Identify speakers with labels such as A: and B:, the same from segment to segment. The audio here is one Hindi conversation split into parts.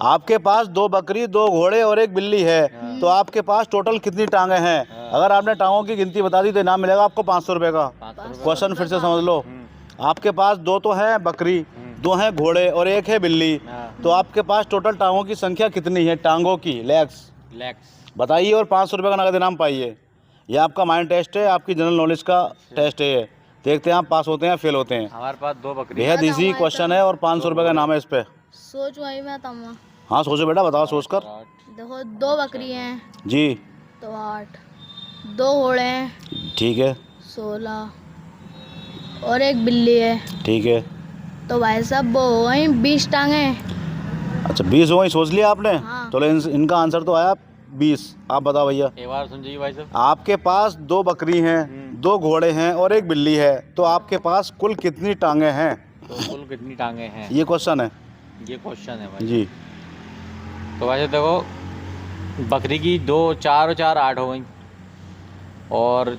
A: आपके पास 2 बकरी, 2 घोड़े और 1 बिल्ली है, तो आपके पास टोटल कितनी टांगे हैं? अगर आपने टांगों की गिनती बता दी तो इनाम मिलेगा आपको 500 रुपये का। क्वेश्चन फिर से समझ लो। आपके पास 2 तो हैं बकरी, 2 हैं घोड़े और 1 है बिल्ली, तो आपके पास टोटल टांगों की संख्या कितनी है? टांगों की लेग्स बताइए और 500 रुपये का नगद इनाम पाइए। ये आपका माइंड टेस्ट है, आपकी जनरल नॉलेज का टेस्ट है ये। देखते हैं आप पास होते हैं या फेल होते हैं।
B: हमारे पास 2 बकरी,
A: बेहद ईजी क्वेश्चन है और 500 रुपये का इनाम है इस पे।
C: सोच वही मैं तमा।
A: हाँ सोचो बेटा, बताओ सोच कर।
C: देखो 2 बकरी हैं
A: जी
C: तो 8, 2 घोड़े हैं
A: ठीक है,
C: 16 और 1 बिल्ली है,
A: ठीक है।
C: तो भाई साहब वो हो गई 20 टांगे।
A: अच्छा 20 हो गई, सोच लिया आपने?
C: हाँ।
A: तो इनका आंसर तो आया 20। आप बताओ भैया।
B: एक बार समझिए भाई साहब।
A: आपके पास 2 बकरी हैं, 2 घोड़े हैं और 1 बिल्ली है, तो आपके पास कुल कितनी टांगे हैं?
B: तो कुल कितनी टांगे हैं,
A: ये क्वेश्चन है।
B: ये क्वेश्चन है भाई
A: जी।
B: तो भाई साहब देखो, बकरी की 2 4 और 4 8 हो गई, और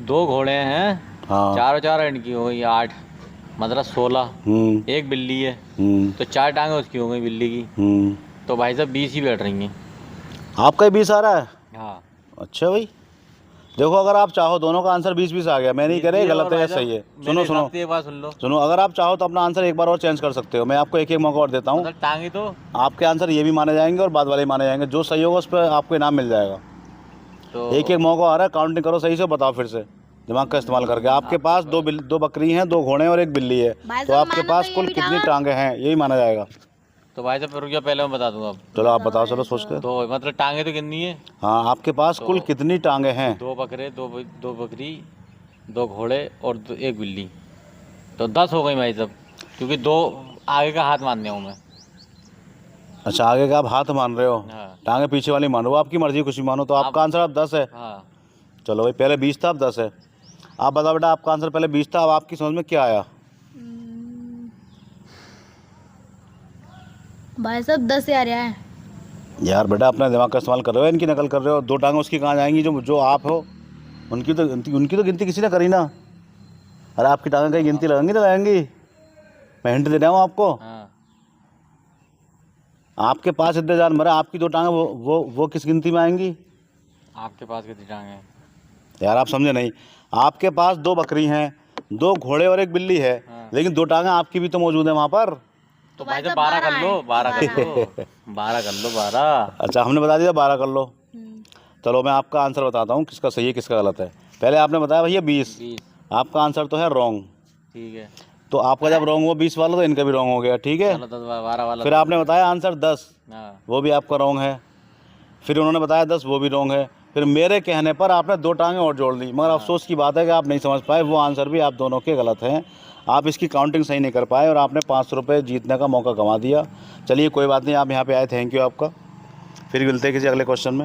B: 2 घोड़े हैं,
A: हाँ
B: 4 और 4 इनकी हो गई 8, मतलब 16। 1 बिल्ली है, तो 4 टांगे उसकी हो गई बिल्ली की, तो भाई साहब 20 ही बैठ रही हैं।
A: आपका ही 20 आ रहा है?
B: हाँ।
A: अच्छा भाई, देखो अगर आप चाहो दोनों का आंसर 20-20 आ गया। मैं नहीं कह रहा गलत है या सही है। सुनो सुनो
B: एक बार सुन लो।
A: सुनो, अगर आप चाहो तो अपना आंसर एक बार और चेंज कर सकते हो। मैं आपको एक मौका और देता हूँ।
B: मतलब टांगे तो
A: आपके आंसर ये भी माने जाएंगे और बाद वाले माने जाएंगे। जो सही होगा उस पर आपको इनाम मिल जाएगा।
B: तो
A: एक मौका आ रहा है, काउंटिंग करो सही से, बताओ फिर से दिमाग का इस्तेमाल करके। आपके पास 2 बकरी हैं, 2 घोड़े और 1 बिल्ली है, तो आपके पास कुल कितनी टांगे हैं? यही माना जाएगा।
B: तो भाई साहब रुक जाओ, पहले मैं बता दूंगा अब।
A: चलो आप बताओ, चलो सोच के।
B: तो मतलब टांगे तो कितनी है?
A: हाँ आपके पास कुल कितनी टांगे हैं?
B: 2 बकरे, 2 बकरी, 2 घोड़े और 1 बिल्ली, तो 10 हो गई भाई साहब, क्योंकि 2 आगे का हाथ मानने हूँ मैं।
A: अच्छा आगे का आप हाथ मान रहे हो?
B: हाँ।
A: टांगे पीछे वाली मानो, वो आपकी मर्जी, कुछ भी मानो। तो आपका आंसर अब 10 है।
B: हाँ।
A: चलो भाई, पहले 20 था अब 10 है। आप बताओ बेटा, आपका आंसर पहले 20 था, अब आपकी समझ में क्या आया?
C: भाई साहब 10 आ रहा है।
A: यार बेटा अपना दिमाग का इस्तेमाल कर रहे हो, इनकी नकल कर रहे हो। 2 टांगे उसकी कहाँ जाएंगी जो आप हो? उनकी तो गिनती किसी ने करी ना। अरे आपकी टांगे कहीं गिनती लगाएंगी तो लगाएंगी। मैं हिंट दे रहा हूँ आपको।
B: हाँ।
A: आपके पास इतने जानवर है, आपकी 2 टांगे वो किस गिनती में आएंगी?
B: आपके पास कितनी टांगे हैं?
A: यार आप समझे नहीं। आपके पास 2 बकरी हैं, 2 घोड़े और 1 बिल्ली है, लेकिन 2 टांगे आपकी भी तो मौजूद है वहाँ पर।
B: तो भाई साहब 12 कर लो, 12 कर लो, 12 कर लो, 12।
A: अच्छा हमने बता दिया 12 कर लो। चलो मैं आपका आंसर बताता हूँ किसका सही है किसका गलत है। पहले आपने बताया भैया 20, आपका आंसर तो है रॉन्ग।
B: ठीक है।
A: तो आपका जब रॉन्ग हुआ 20 वाला, तो इनका भी रॉन्ग हो गया। ठीक है।
B: चलो 12 वाला।
A: फिर आपने बताया आंसर 10,
B: हाँ।
A: वो भी आपका रॉन्ग है। फिर उन्होंने बताया 10, वो भी रॉन्ग है। फिर मेरे कहने पर आपने 2 टांगे और जोड़ दी, मगर अफसोस की बात है कि आप नहीं समझ पाए। वो आंसर भी आप दोनों के गलत हैं। आप इसकी काउंटिंग सही नहीं कर पाए और आपने 500 रुपये जीतने का मौका गंवा दिया। चलिए कोई बात नहीं, आप यहाँ पे आए, थैंक यू आपका। फिर मिलते हैं किसी अगले क्वेश्चन में।